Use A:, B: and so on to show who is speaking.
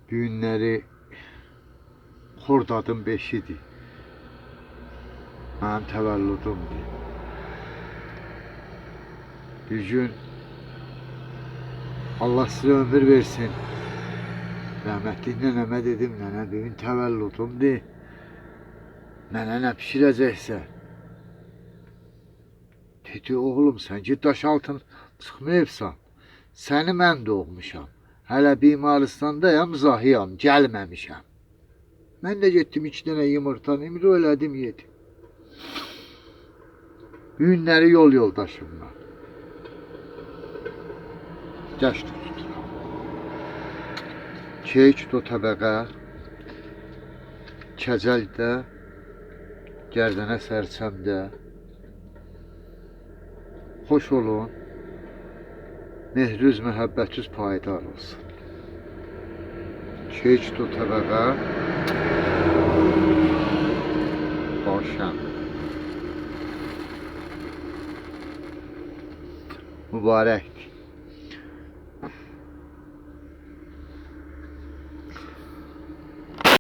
A: Düğünləri Xordadın 5-idir. Mənim təvəllüdümdür. Bir gün Allah sizə ömür versin. Rəhmətli nənəmə dedim, nənə bugün təvəllüdümdür. Mənə nə pişirəcəksə? Dedi, oğlum sən ki daş altın çıxmayıbsan. Səni mən doğmuşam. Hələ bimaristandayam, zahiyam, gəlməmişəm. Mən də getdim 2 dənə yumurtanı imro elədim, yedim. Günləri yol yoldaşımla. Gəş tuturam. Keyik do təbəqə, kəcəldə, gərdənə sərçəmdə. Xoş olun, mehrüz, məhəbbətüz payidar olsun. Keyik do təbəqə, başəm. Mübarəkdir.